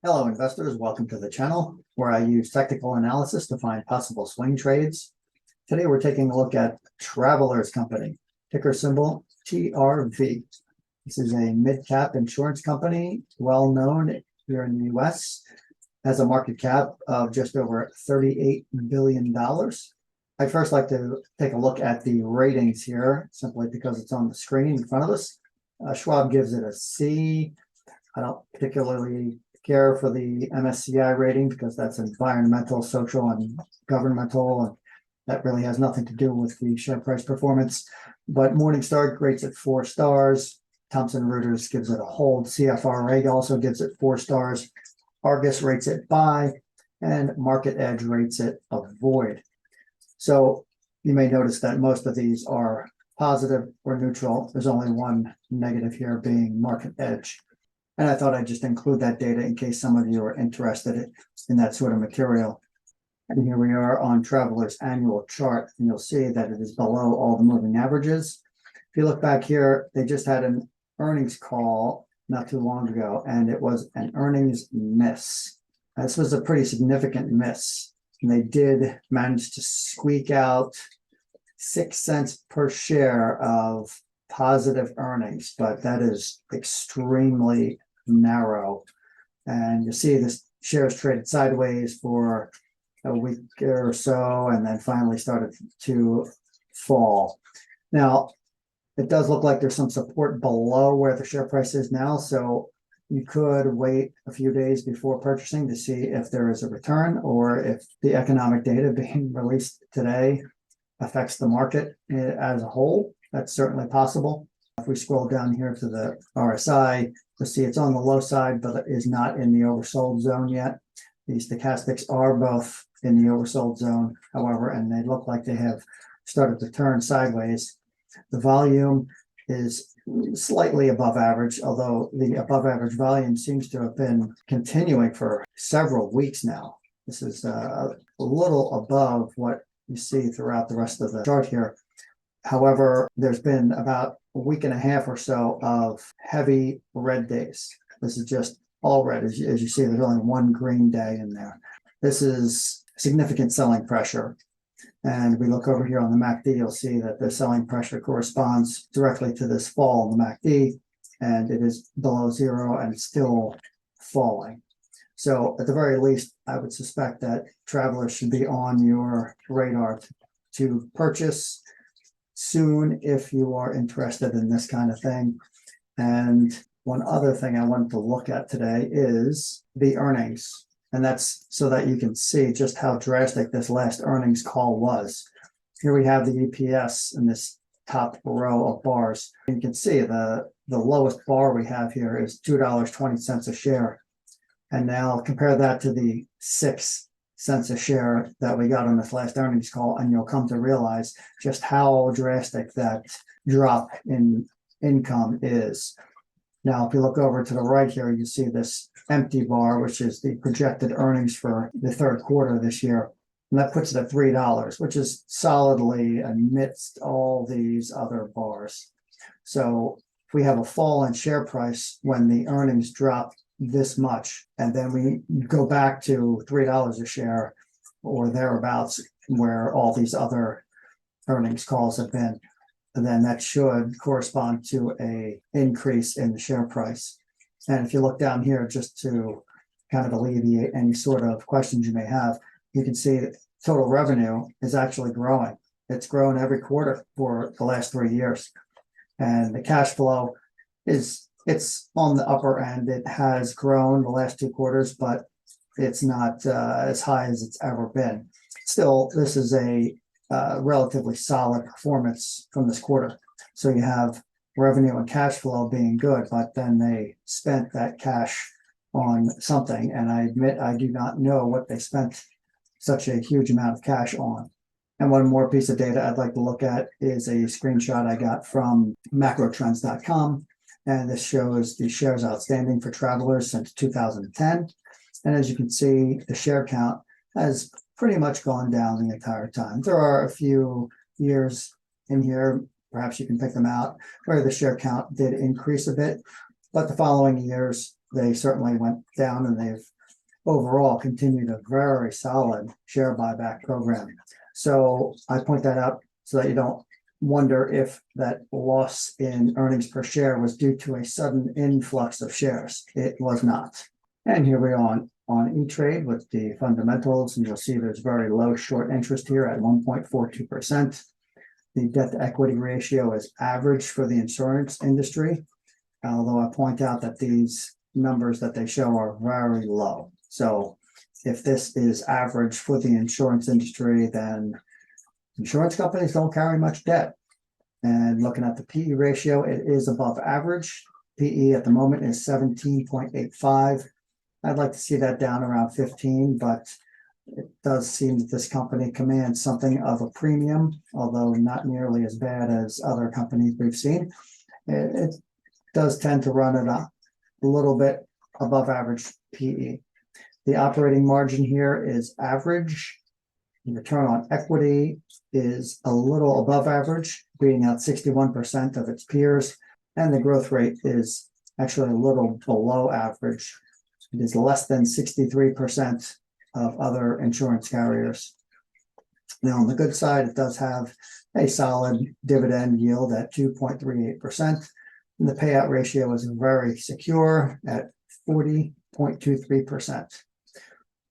Hello, investors. Welcome to the channel where I use technical analysis to find possible swing trades. Today, we're taking a look at Travelers Company, ticker symbol TRV. This is a mid-cap insurance company, well known here in the US, has a market cap of just over $38 billion. I'd first like to take a look at the ratings here, simply because it's on the screen in front of us. Schwab gives it a C. I don't particularly care for the MSCI rating because that's environmental, social, and governmental, and that really has nothing to do with the share price performance. But Morningstar rates it 4 stars. Thomson Reuters gives it a hold. CFRA also gives it 4 stars. Argus rates it buy, and Market Edge rates it avoid. So you may notice that most of these are positive or neutral. There's only one negative here, being Market Edge. And I thought I'd just include that data in case some of you are interested in that sort of material. And here we are on Travelers' annual chart, and you'll see that it is below all the moving averages. If you look back here, they just had an earnings call not too long ago, and it was an earnings miss. This was a pretty significant miss, and they did manage to squeak out 6 cents per share of positive earnings, but that is extremely narrow. And you see this shares traded sideways for a week or so, and then finally started to fall. Now, it does look like there's some support below where the share price is now, so you could wait a few days before purchasing to see if there is a return, or if the economic data being released today affects the market as a whole. That's certainly possible. If we scroll down here to the RSI, you'll see it's on the low side, but it is not in the oversold zone yet. These stochastics are both in the oversold zone, however, and they look like they have started to turn sideways. The volume is slightly above average, although the above average volume seems to have been continuing for several weeks now. This is a little above what you see throughout the rest of the chart here. However, there's been about a week and a half or so of heavy red days. This is just all red. As you see, there's only one green day in there. This is significant selling pressure. And we look over here on the MACD, you'll see that the selling pressure corresponds directly to this fall in the MACD, and it is below zero and still falling. So at the very least, I would suspect that Travelers should be on your radar to purchase soon if you are interested in this kind of thing. And one other thing I wanted to look at today is the earnings. And that's so that you can see just how drastic this last earnings call was. Here we have the EPS in this top row of bars. You can see the lowest bar we have here is $2.20 a share. And now compare that to the 6 cents a share that we got on this last earnings call, and you'll come to realize just how drastic that drop in income is. Now, if you look over to the right here, you see this empty bar, which is the projected earnings for the third quarter of this year. And that puts it at $3, which is solidly amidst all these other bars. So if we have a fall in share price when the earnings drop this much, and then we go back to $3 a share or thereabouts where all these other earnings calls have been, and then that should correspond to a increase in the share price. And if you look down here, just to kind of alleviate any sort of questions you may have, you can see that total revenue is actually growing. It's grown every quarter for the last 3 years. And the cash flow it's on the upper end. It has grown the last 2 quarters, but it's not as high as it's ever been. Still, this is a relatively solid performance from this quarter. So you have revenue and cash flow being good, but then they spent that cash on something. And I admit I do not know what they spent such a huge amount of cash on. And one more piece of data I'd like to look at is a screenshot I got from macrotrends.com. And this shows the shares outstanding for Travelers since 2010. And as you can see, the share count has pretty much gone down the entire time. There are a few years in here, perhaps you can pick them out, where the share count did increase a bit. But the following years, they certainly went down, and they've overall continued a very solid share buyback program. So I point that out so that you don't wonder if that loss in earnings per share was due to a sudden influx of shares. It was not. And here we are on E-Trade with the fundamentals, and you'll see there's very low short interest here at 1.42%. The debt to equity ratio is average for the insurance industry, although I point out that these numbers that they show are very low. So if this is average for the insurance industry, then insurance companies don't carry much debt. And looking at the PE ratio, it is above average. PE at the moment is 17.85. I'd like to see that down around 15, but it does seem that this company commands something of a premium, although not nearly as bad as other companies we've seen. It does tend to run at a little bit above average PE. The operating margin here is average. The return on equity is a little above average, beating out 61% of its peers, and the growth rate is actually a little below average. It is less than 63% of other insurance carriers. Now, on the good side, it does have a solid dividend yield at 2.38%, and the payout ratio is very secure at 40.23%.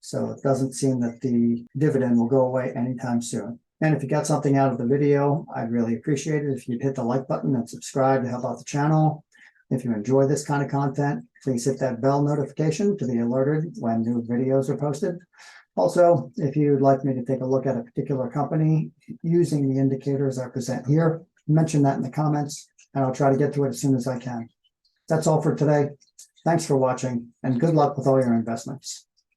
So it doesn't seem that the dividend will go away anytime soon. And if you got something out of the video, I'd really appreciate it if you'd hit the like button and subscribe to help out the channel. If you enjoy this kind of content, please hit that bell notification to be alerted when new videos are posted. Also, if you'd like me to take a look at a particular company using the indicators I present here, mention that in the comments, and I'll try to get to it as soon as I can. That's all for today. Thanks for watching, and good luck with all your investments.